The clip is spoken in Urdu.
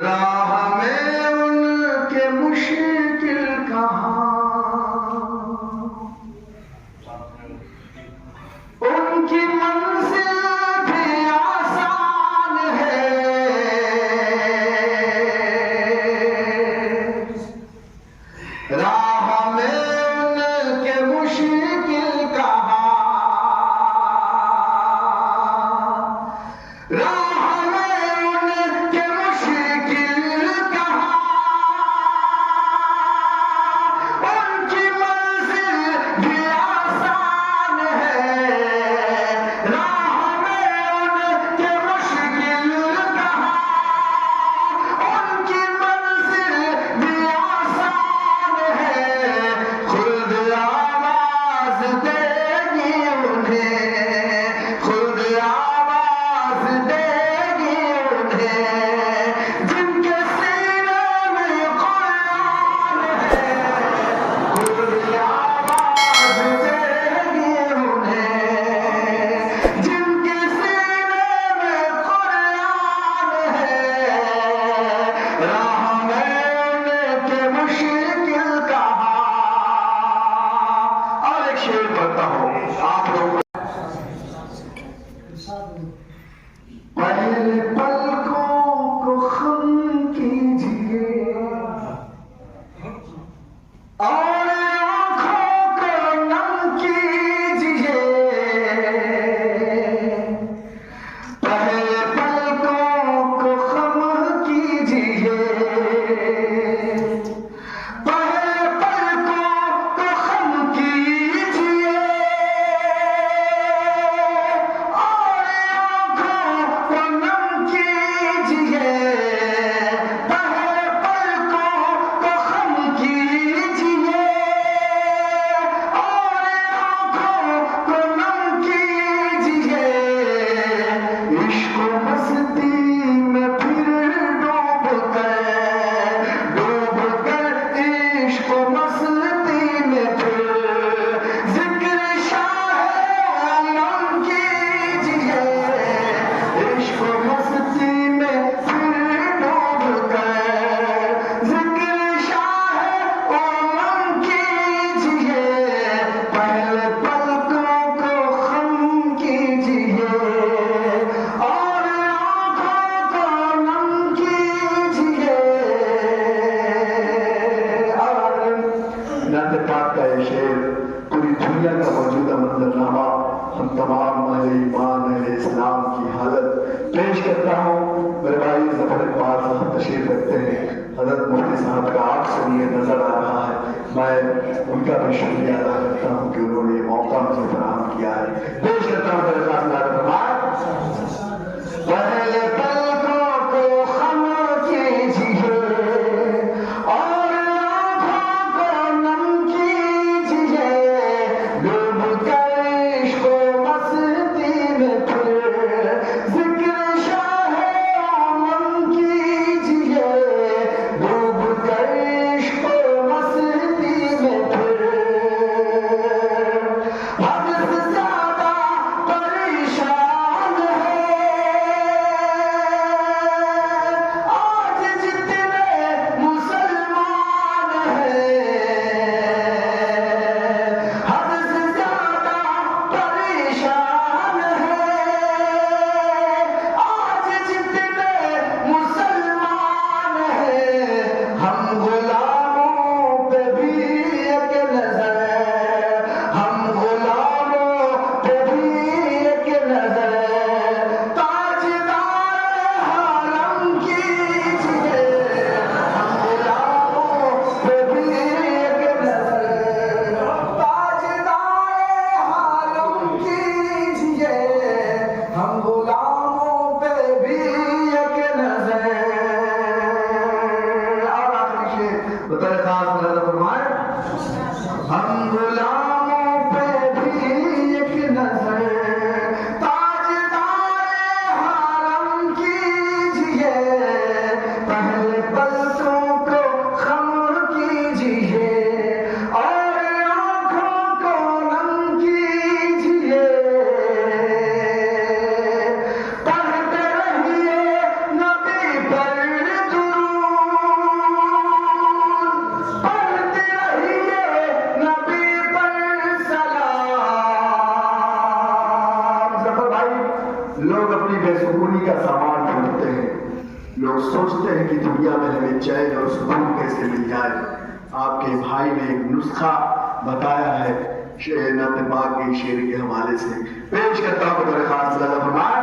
راہ میں ان کے مشکل کہاں، ان کی منزل بھی آسان ہے، راہ میں ان کے مشکل کہاں، راہ میں ان کے مشکل کہاں، ان کی منزل بھی آسان ہے، راہ میں ان کے مشکل کہاں، ان کی منزل بھی آسان ہے، خود آواز دے گی انہیں، خود آواز دے گی انہیں، جن کے سینے میں قرآن ہے، خود آواز دے گی انہیں، جن کے سینے میں قرآن ہے، راہ میں ان کے مشکل کہاں۔ اور ایک شعر پڑھتا ہوں آپ لوگ، پہلے پلکوں کو خم کیجیے اور آنکھوں کو نم کیجیے، پہلے پلکوں کو خم کیجیے، پہلے پلکوں کو خم کیجیے اور آنکھوں کو نم کیجیے، پہلے پلکوں کو خم کیجیے اور آنکھوں کو نم کیجیے، عشق و مستی میں پھر ڈوب کر عشق و مستی میں پھر ذکر شاہ عالم کیجیے، عشق و مستی میں پھر ڈوب کر ذکر شاہ عالم کیجیے، پہلے پلکوں کو خم کیجیے اور آنکھوں کو نم کیجیے۔ اور نعت پاک کا یہ شعر پوری دنیا کا موجودہ منظرنامہ ہم تمام اہل ایمان اہل اسلام کی حالت پیش کرتا ہوں۔ میرے بھائی ظفر اقبال صاحب تشریف رکھتے ہیں، حضرت مفتی صاحب کا آپ سے یہ نظر آ رہا ہے، میں ان کا بھی شکریہ ادا کرتا ہوں کہ انہوں نے یہ موقع مجھے فراہم کیا ہے۔ پیش کرتا ہوں میرے ساتھ نعت پاک، پہلے پلکوں کو خم کیجیے اور آنکھوں کو نم کیجیے، ڈوب کر عشق و مستی میں پھر ذکر شاہ عالم کیجیے، ڈوب کر عشق و مستی میں پھر حد سے زیادہ پریشان ہے، سوچتے ہیں کہ دنیا میں ہمیں چین اور سکون کیسے مل جائے، آپ کے بھائی نے ایک نسخہ بتایا ہے نعت پاک کے شعر کے حوالے سے، پیش کرتا ہوں درخواست فرمائیں